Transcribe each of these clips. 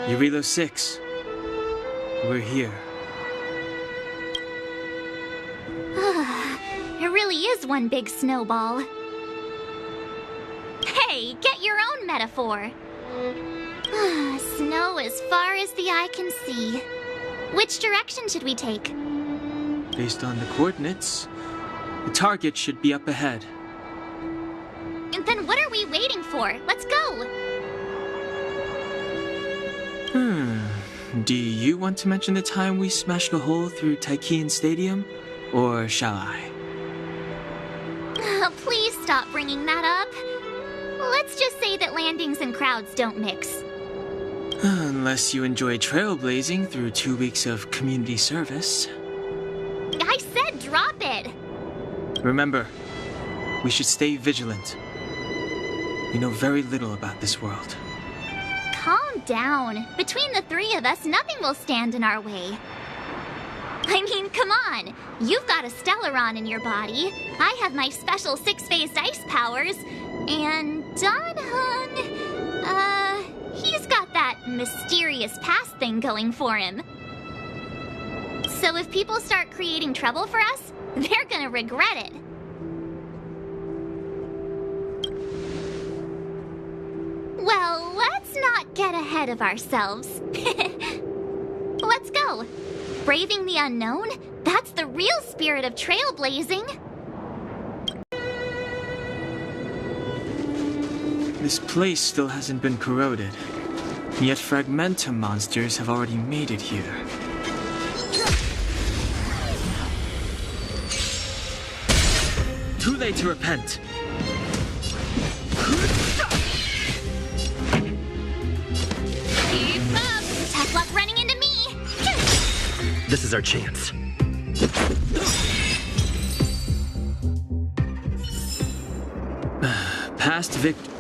Urilo 6. We're here. It really is one big snowball. Hey, get your own metaphor. Snow as far as the eye can see. Which direction should we take? Based on the coordinates, the target should be up ahead. And then what are we waiting for? Let's go! Do you want to mention the time we smashed a hole through Taikian Stadium? Or shall I? Please stop bringing that up. Let's just say that landings and crowds don't mix. Unless you enjoy trailblazing through 2 weeks of community service. I said drop it! Remember, we should stay vigilant. We know very little about this world. Calm down. Between the three of us, nothing will stand in our way. I mean, come on. You've got a Stellaron in your body. I have my special 6-phased ice powers. And Dan-hung, he's got that mysterious past thing going for him. So if people start creating trouble for us, they're gonna regret it. Well, let's not get ahead of ourselves. Let's go. Braving the unknown? That's the real spirit of trailblazing. This place still hasn't been corroded, yet Fragmentum monsters have already made it here. Too late to repent. Keep up! Tough luck running into me! This is our chance. Past victory.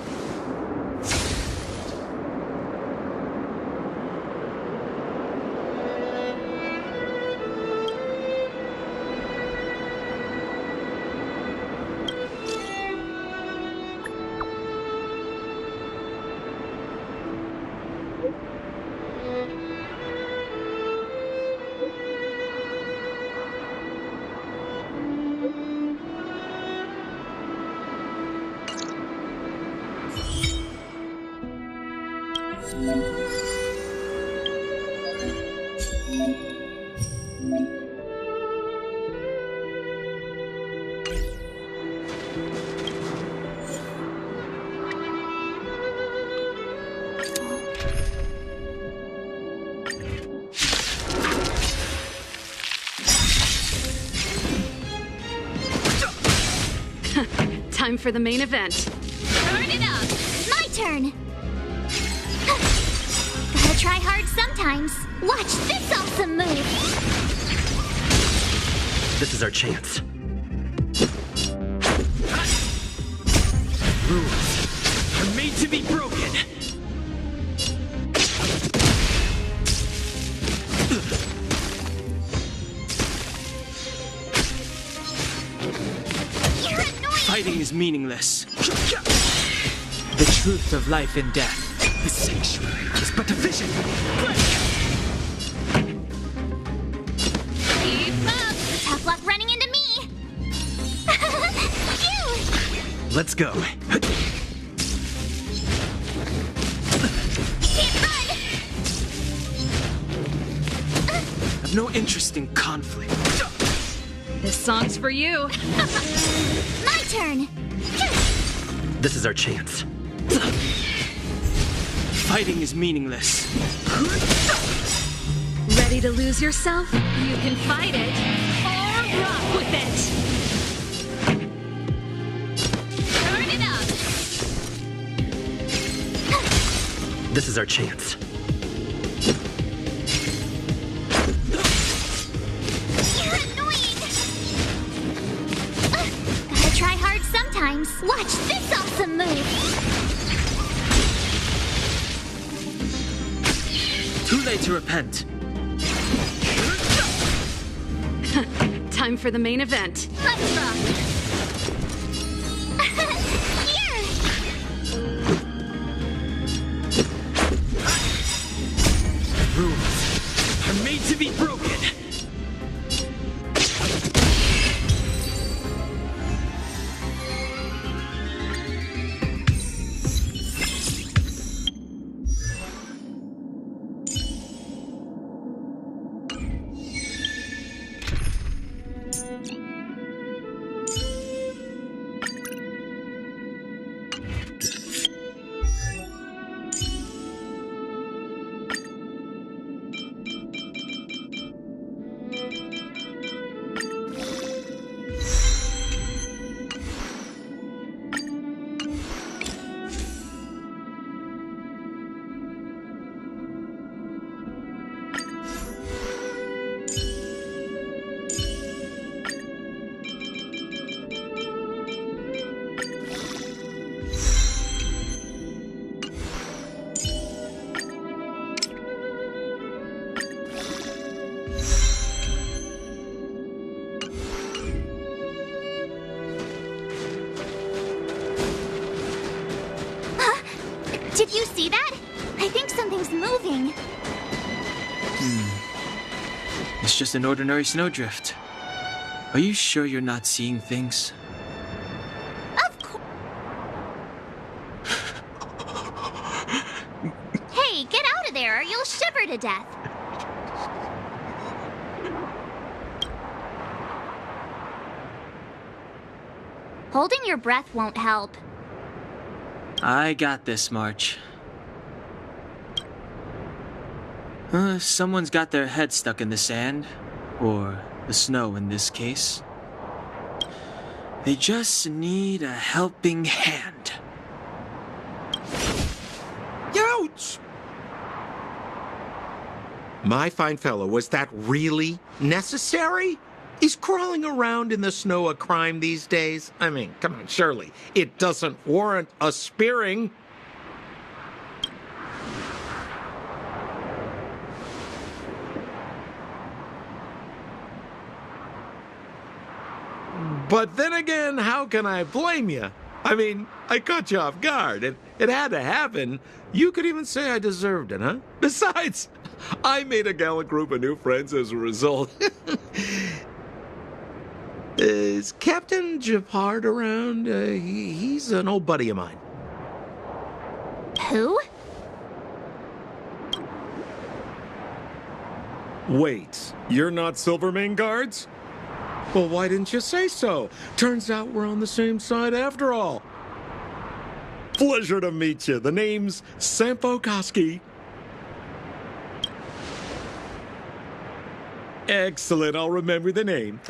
Time for the main event. Turn it up! My turn! Gotta try hard sometimes. Watch this awesome move! This is our chance. Rules are made to be broken. You're annoying! Fighting is meaningless. The truth of life and death. The sanctuary is but a vision. Keep up! Tough luck running into me! Phew! Let's go. Can't run! I've no interest in conflict. This song's for you. My turn! This is our chance. Fighting is meaningless. Ready to lose yourself? You can fight it or rock with it. Turn it up! This is our chance. You're annoying! Gotta try hard sometimes. Watch this awesome move! Too late to repent. Time for the main event. Let's rock! Here! Did you see that? I think something's moving. It's just an ordinary snowdrift. Are you sure you're not seeing things? Of course. Hey, get out of there or you'll shiver to death. Holding your breath won't help. I got this, March. Someone's got their head stuck in the sand, or the snow in this case. They just need a helping hand. Ouch! My fine fellow, was that really necessary? Is crawling around in the snow a crime these days? I mean, come on, surely. It doesn't warrant a spearing. But then again, how can I blame you? I mean, I caught you off guard. It had to happen. You could even say I deserved it, huh? Besides, I made a gallant group of new friends as a result. Is Captain Gepard around? He's an old buddy of mine. Who? Wait, you're not Silvermane Guards? Well, why didn't you say so? Turns out we're on the same side after all. Pleasure to meet you. The name's Sampo Koski. Excellent, I'll remember the name.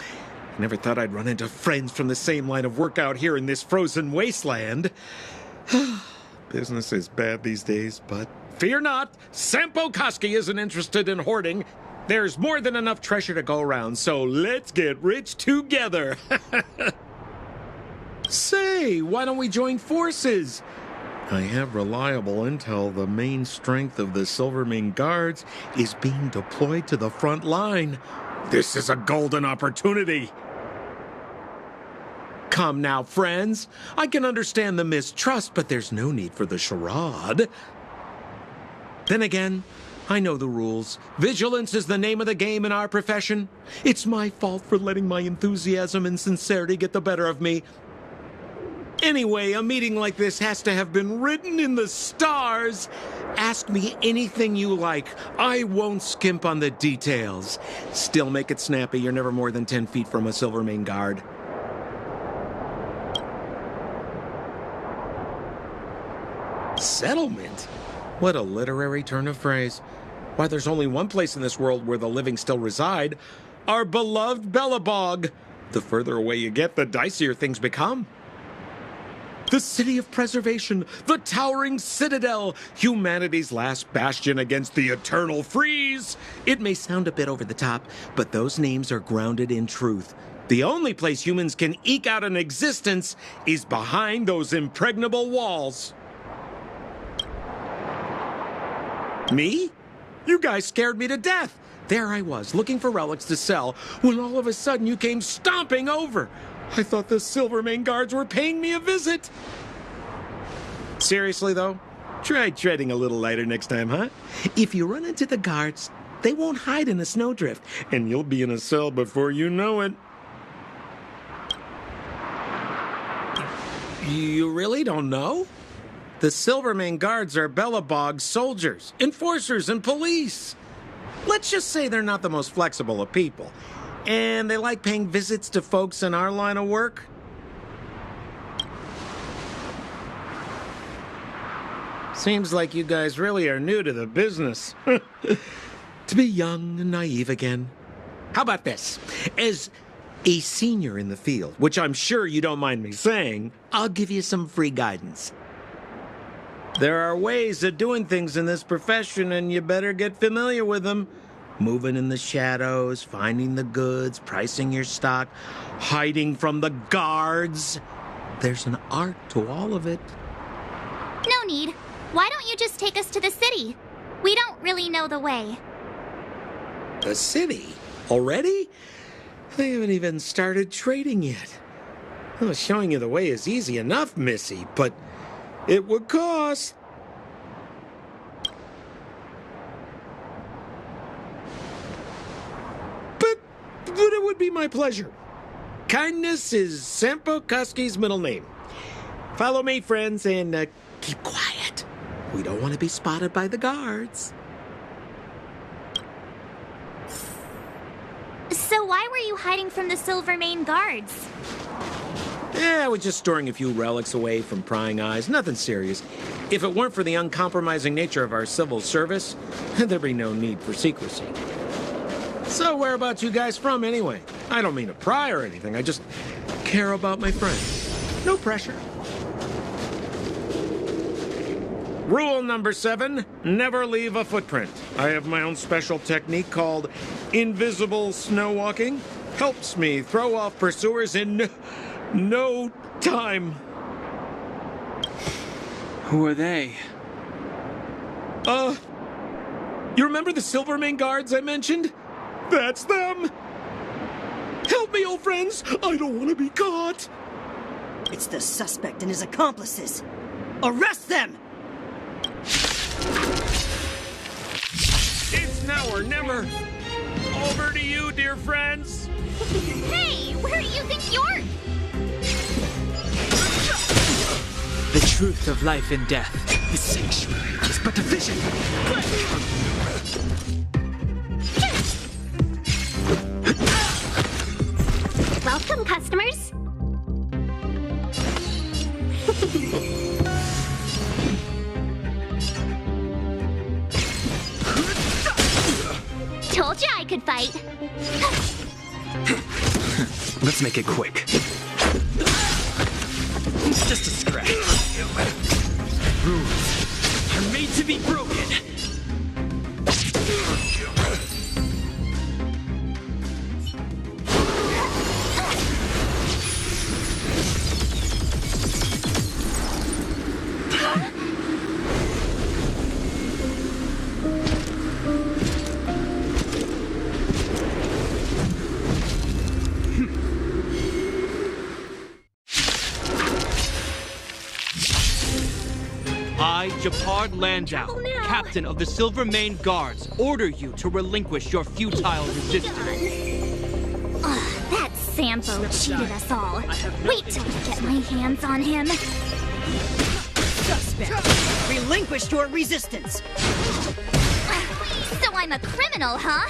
Never thought I'd run into friends from the same line of work out here in this frozen wasteland. Business is bad these days, but fear not. Sampo Koski isn't interested in hoarding. There's more than enough treasure to go around, so let's get rich together. Say, why don't we join forces? I have reliable intel the main strength of the Silvermane Guards is being deployed to the front line. This is a golden opportunity. Come now, friends. I can understand the mistrust, but there's no need for the charade. Then again, I know the rules. Vigilance is the name of the game in our profession. It's my fault for letting my enthusiasm and sincerity get the better of me. Anyway, a meeting like this has to have been written in the stars. Ask me anything you like. I won't skimp on the details. Still make it snappy. You're never more than 10 feet from a Silvermane Guard. Settlement? What a literary turn of phrase. Why, there's only one place in this world where the living still reside. Our beloved Bellabog. The further away you get, the dicier things become. The city of preservation, the towering citadel, humanity's last bastion against the eternal freeze. It may sound a bit over the top, but those names are grounded in truth. The only place humans can eke out an existence is behind those impregnable walls. Me? You guys scared me to death. There I was, looking for relics to sell, when all of a sudden you came stomping over. I thought the Silvermane Guards were paying me a visit. Seriously, though, try treading a little lighter next time, huh? If you run into the guards, they won't hide in a snowdrift, and you'll be in a cell before you know it. You really don't know? The Silvermane Guards are Bellabog's soldiers, enforcers, and police. Let's just say they're not the most flexible of people. And they like paying visits to folks in our line of work. Seems like you guys really are new to the business. To be young and naive again. How about this? As a senior in the field, which I'm sure you don't mind me saying, I'll give you some free guidance. There are ways of doing things in this profession, and you better get familiar with them. Moving in the shadows, finding the goods, pricing your stock, hiding from the guards. There's an art to all of it. No need. Why don't you just take us to the city? We don't really know the way. The city? Already? They haven't even started trading yet. Well, showing you the way is easy enough, Missy, but it would cost. But it would be my pleasure. Kindness is Sampo Koski's middle name. Follow me, friends, and keep quiet. We don't want to be spotted by the guards. So why were you hiding from the Silvermane guards? Yeah, I was just storing a few relics away from prying eyes. Nothing serious. If it weren't for the uncompromising nature of our civil service, there'd be no need for secrecy. So whereabouts you guys from, anyway? I don't mean to pry or anything. I just care about my friends. No pressure. Rule number 7, never leave a footprint. I have my own special technique called invisible snow walking. Helps me throw off pursuers in no time. Who are they? You remember the Silvermane guards I mentioned? That's them! Help me, old friends! I don't want to be caught! It's the suspect and his accomplices. Arrest them! It's now or never! Over to you, dear friends! Hey, where do you think you're... The truth of life and death. The sanctuary is but a vision. Welcome, customers. Told you I could fight. Let's make it quick. Just a scratch. Rules are made to be broken. I, Gepard Landau, captain of the Silvermane Guards, order you to relinquish your futile resistance. That Sampo cheated us all. Wait till I get my hands on him. Suspect! Relinquish your resistance! So I'm a criminal, huh?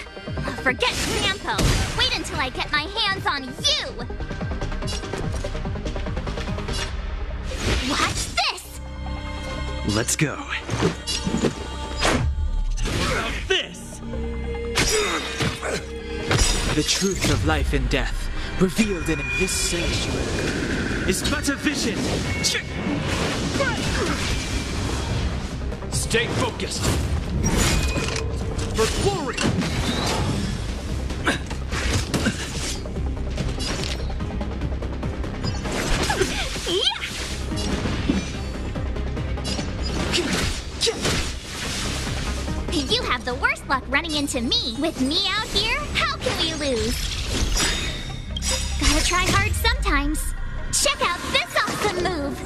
Forget Sampo. Wait until I get my hands on you! Watch this! Let's go. About this! The truth of life and death, revealed in this sanctuary, is but a vision. Stay focused! For glory! You have the worst luck running into me. With me out here, how can we lose? Gotta try hard sometimes. Check out this awesome move!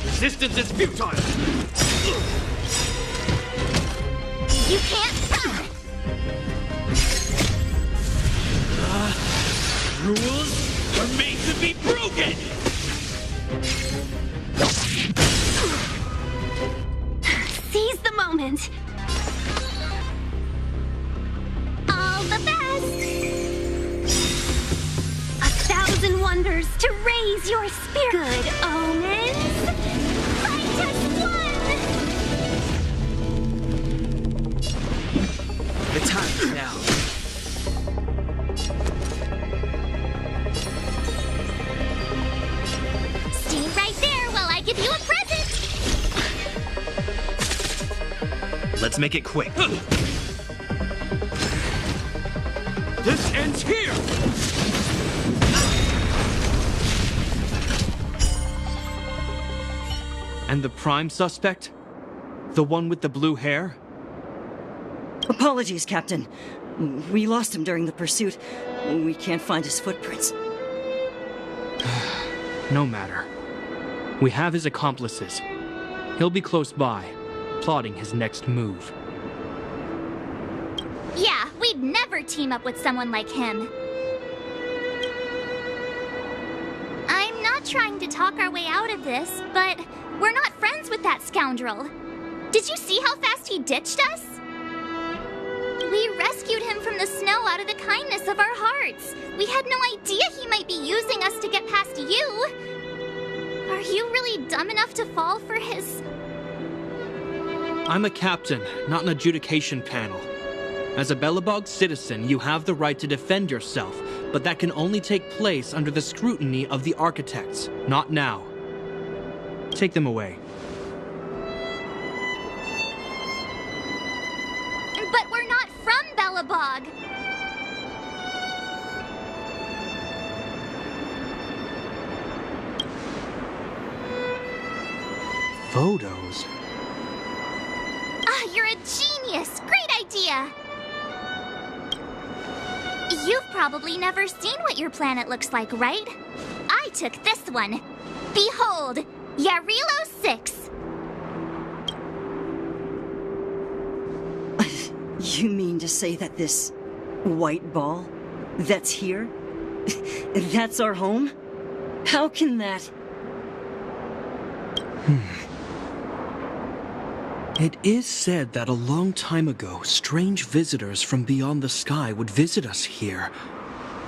Resistance is futile! You can't... Rules are made to be broken! Seize the moment. the best! 1,000 wonders to raise your spirit. Good omens. I just won! The time is now. Stay right there while I give you a present! Let's make it quick. This ends here! And the prime suspect? The one with the blue hair? Apologies, Captain. We lost him during the pursuit. We can't find his footprints. No matter. We have his accomplices. He'll be close by, plotting his next move. Yeah, we'd never team up with someone like him. I'm not trying to talk our way out of this, but we're not friends with that scoundrel. Did you see how fast he ditched us? We rescued him from the snow out of the kindness of our hearts. We had no idea he might be using us to get past you. Are you really dumb enough to fall for his... I'm a captain, not an adjudication panel. As a Belobog citizen, you have the right to defend yourself, but that can only take place under the scrutiny of the architects, not now. Take them away. But we're not from Belobog. Photos? Ah, you're a genius! Great idea! You've probably never seen what your planet looks like, right? I took this one. Behold, Yarilo 6. You mean to say that this white ball that's here, that's our home? How can that... It is said that a long time ago, strange visitors from beyond the sky would visit us here.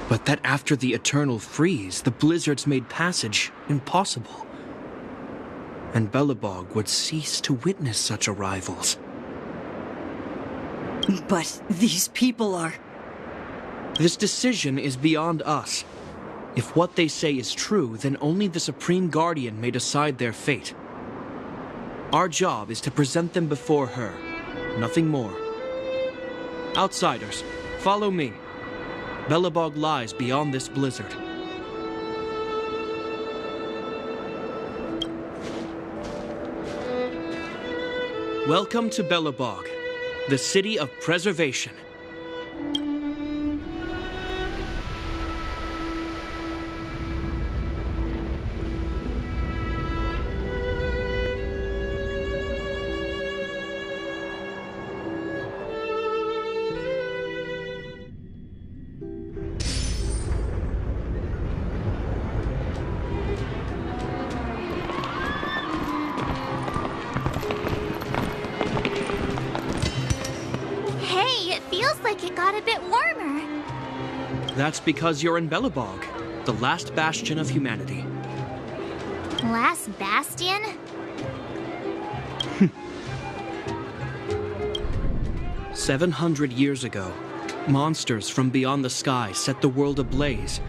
But that after the eternal freeze, the blizzards made passage impossible. And Belobog would cease to witness such arrivals. But these people are... This decision is beyond us. If what they say is true, then only the Supreme Guardian may decide their fate. Our job is to present them before her, nothing more. Outsiders, follow me. Belobog lies beyond this blizzard. Welcome to Belobog, the city of preservation. That's because you're in Belobog, the last bastion of humanity. Last bastion? 700 years ago, monsters from beyond the sky set the world ablaze.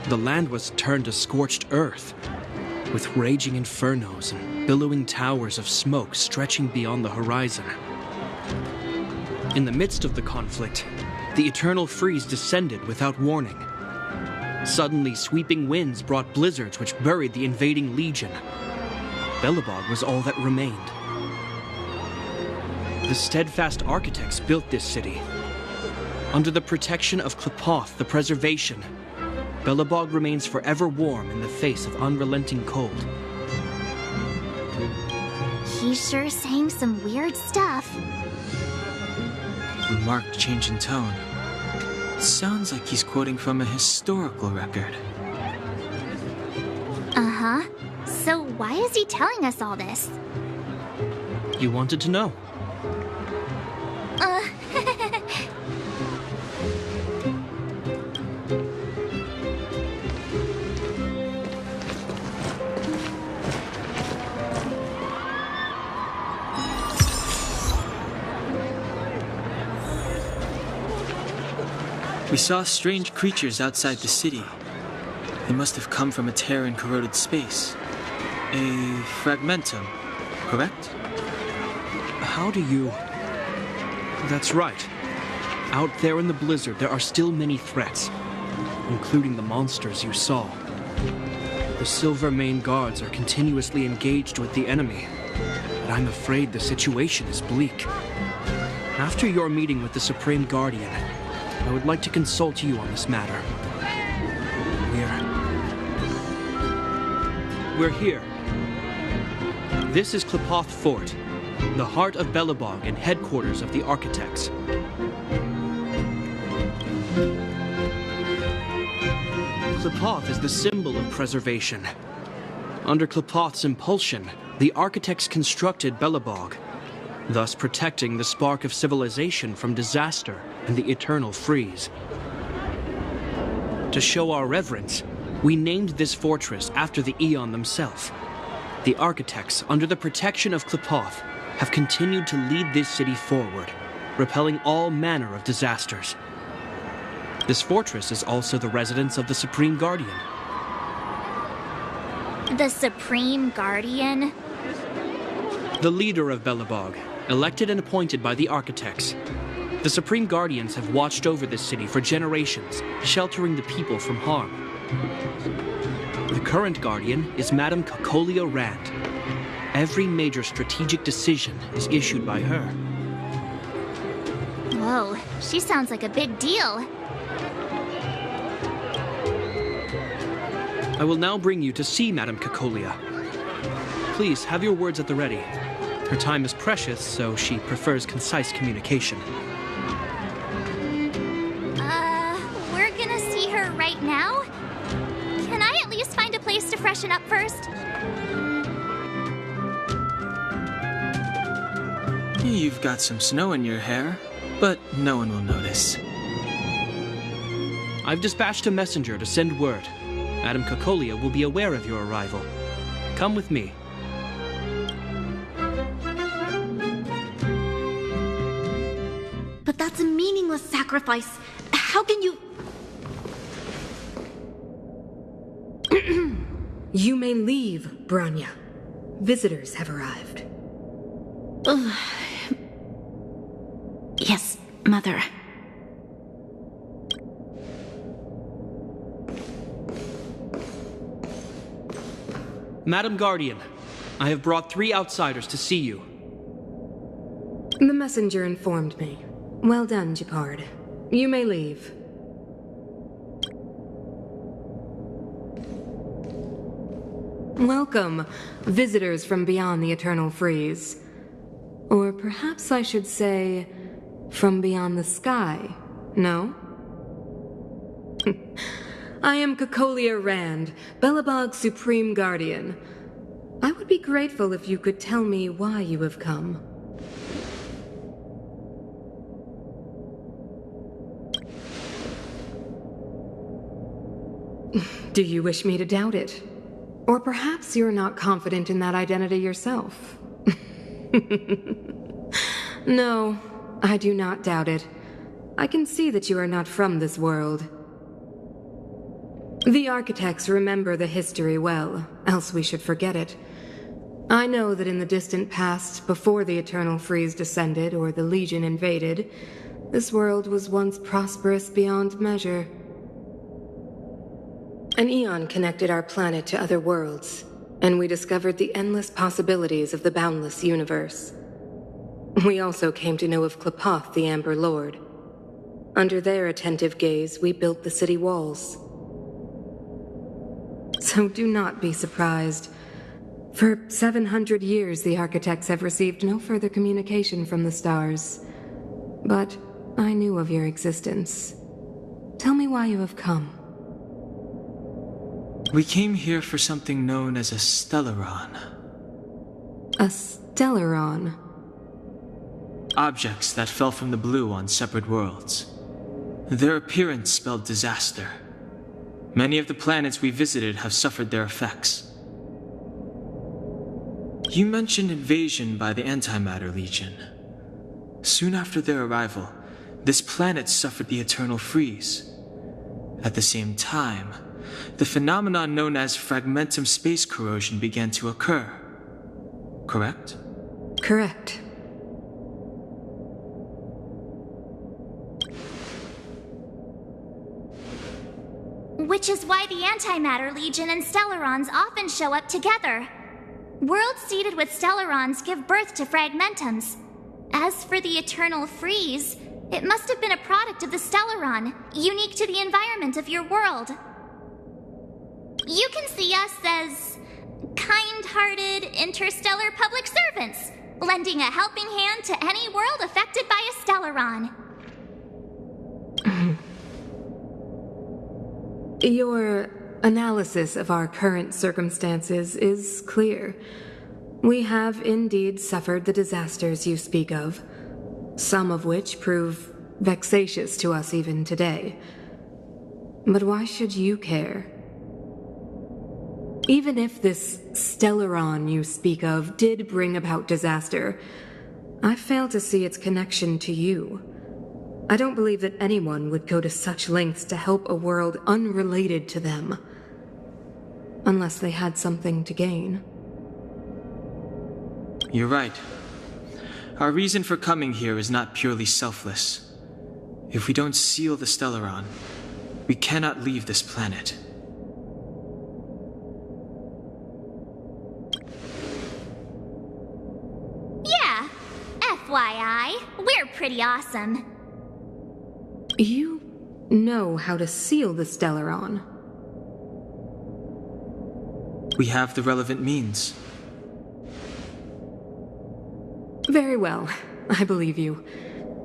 The land was turned to scorched earth, with raging infernos and billowing towers of smoke stretching beyond the horizon. In the midst of the conflict, the eternal freeze descended without warning. Suddenly, sweeping winds brought blizzards which buried the invading legion. Belobog was all that remained. The steadfast architects built this city. Under the protection of Klepoth, the preservation, Belobog remains forever warm in the face of unrelenting cold. He's sure saying some weird stuff. A marked change in tone. Sounds like he's quoting from a historical record. Uh-huh. So why is he telling us all this? You wanted to know. We saw strange creatures outside the city. They must have come from a tear in corroded space. A fragmentum, correct? How do you... That's right. Out there in the blizzard, there are still many threats, including the monsters you saw. The Silvermane guards are continuously engaged with the enemy, but I'm afraid the situation is bleak. After your meeting with the Supreme Guardian, I would like to consult you on this matter. We're here. This is Klepoth Fort, the heart of Belobog and headquarters of the Architects. Klepoth is the symbol of preservation. Under Klepoth's impulsion, the Architects constructed Belobog, thus protecting the spark of civilization from disaster and the eternal freeze. To show our reverence, we named this fortress after the Aeon themselves. The Architects, under the protection of Klepoth, have continued to lead this city forward, repelling all manner of disasters. This fortress is also the residence of the Supreme Guardian. The Supreme Guardian? The leader of Belobog, elected and appointed by the Architects. The Supreme Guardians have watched over this city for generations, sheltering the people from harm. The current Guardian is Madame Cocolia Rand. Every major strategic decision is issued by her. Whoa, she sounds like a big deal. I will now bring you to see Madame Cocolia. Please have your words at the ready. Her time is precious, so she prefers concise communication. We're gonna see her right now? Can I at least find a place to freshen up first? You've got some snow in your hair, but no one will notice. I've dispatched a messenger to send word. Madame Cocolia will be aware of your arrival. Come with me. But that's a meaningless sacrifice. How can you... You may leave, Branya. Visitors have arrived. Yes, Mother. Madam Guardian, I have brought 3 outsiders to see you. The messenger informed me. Well done, Gepard. You may leave. Welcome, visitors from beyond the eternal freeze. Or perhaps I should say, from beyond the sky, no? I am Cocolia Rand, Belobog's Supreme Guardian. I would be grateful if you could tell me why you have come. Do you wish me to doubt it? Or perhaps you're not confident in that identity yourself? No, I do not doubt it. I can see that you are not from this world. The Architects remember the history well, else we should forget it. I know that in the distant past, before the Eternal Freeze descended or the Legion invaded, this world was once prosperous beyond measure. An Aeon connected our planet to other worlds, and we discovered the endless possibilities of the boundless universe. We also came to know of Klepoth, the Amber Lord. Under their attentive gaze, we built the city walls. So do not be surprised. For 700 years, the Architects have received no further communication from the stars. But I knew of your existence. Tell me why you have come. We came here for something known as a Stellaron. A Stellaron? Objects that fell from the blue on separate worlds. Their appearance spelled disaster. Many of the planets we visited have suffered their effects. You mentioned invasion by the Antimatter Legion. Soon after their arrival, this planet suffered the eternal freeze. At the same time, the phenomenon known as fragmentum space corrosion began to occur. Correct? Correct. Which is why the Antimatter Legion and Stellarons often show up together. Worlds seeded with Stellarons give birth to fragmentums. As for the eternal freeze, it must have been a product of the Stellaron, unique to the environment of your world. You can see us as kind-hearted interstellar public servants, lending a helping hand to any world affected by a Stellaron. Your analysis of our current circumstances is clear. We have indeed suffered the disasters you speak of, some of which prove vexatious to us even today. But why should you care? Even if this Stellaron you speak of did bring about disaster, I fail to see its connection to you. I don't believe that anyone would go to such lengths to help a world unrelated to them, unless they had something to gain. You're right. Our reason for coming here is not purely selfless. If we don't seal the Stellaron, we cannot leave this planet. Yeah, FYI, we're pretty awesome. You know how to seal the Stellaron. We have the relevant means. Very well, I believe you.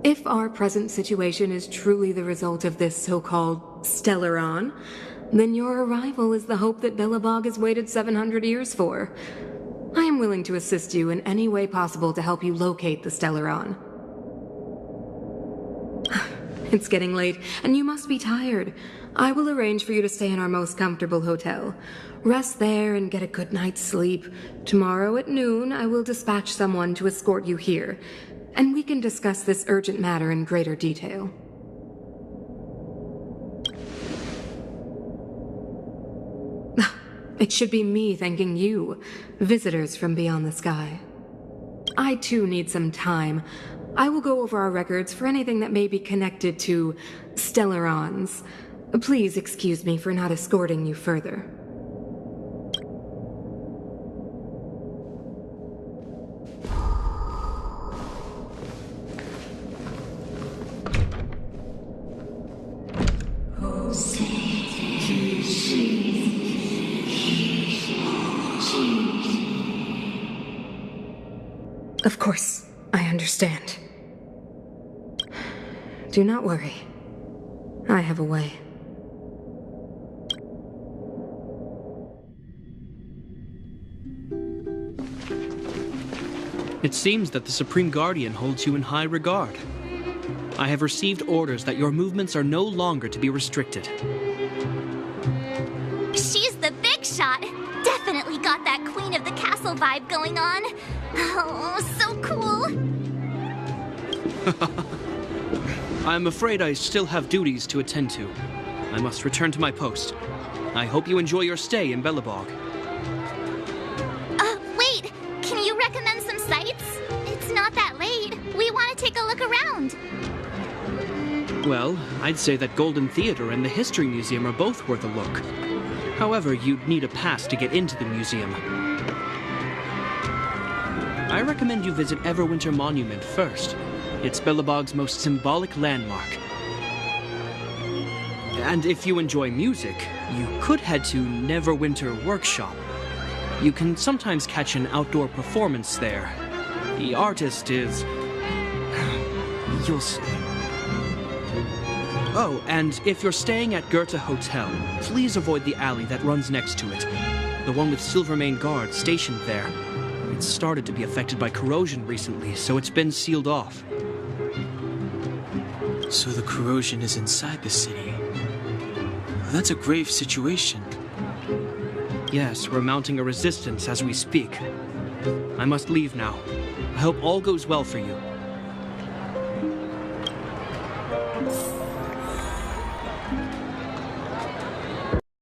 If our present situation is truly the result of this so-called Stellaron, then your arrival is the hope that Belobog has waited 700 years for. I am willing to assist you in any way possible to help you locate the Stellaron. It's getting late, and you must be tired. I will arrange for you to stay in our most comfortable hotel. Rest there and get a good night's sleep. Tomorrow at noon, I will dispatch someone to escort you here, and we can discuss this urgent matter in greater detail. It should be me thanking you, visitors from beyond the sky. I too need some time. I will go over our records for anything that may be connected to Stellarons. Please excuse me for not escorting you further. Of course, I understand. Do not worry. I have a way. It seems that the Supreme Guardian holds you in high regard. I have received orders that your movements are no longer to be restricted. She's the big shot. Definitely got that Queen of the Castle vibe going on. Oh, so cool. I'm afraid I still have duties to attend to. I must return to my post. I hope you enjoy your stay in Belobog. Wait. Can you recommend some sites? It's not that late. We want to take a look around. Well, I'd say that Golden Theater and the History Museum are both worth a look. However, you'd need a pass to get into the museum. I recommend you visit Everwinter Monument first. It's Belobog's most symbolic landmark. And if you enjoy music, you could head to Neverwinter Workshop. You can sometimes catch an outdoor performance there. The artist is... you'll see. Oh, and if you're staying at Goethe Hotel, please avoid the alley that runs next to it. The one with Silvermane guards stationed there. It's started to be affected by corrosion recently, so it's been sealed off. So the corrosion is inside the city. Well, that's a grave situation. Yes, we're mounting a resistance as we speak. I must leave now. I hope all goes well for you.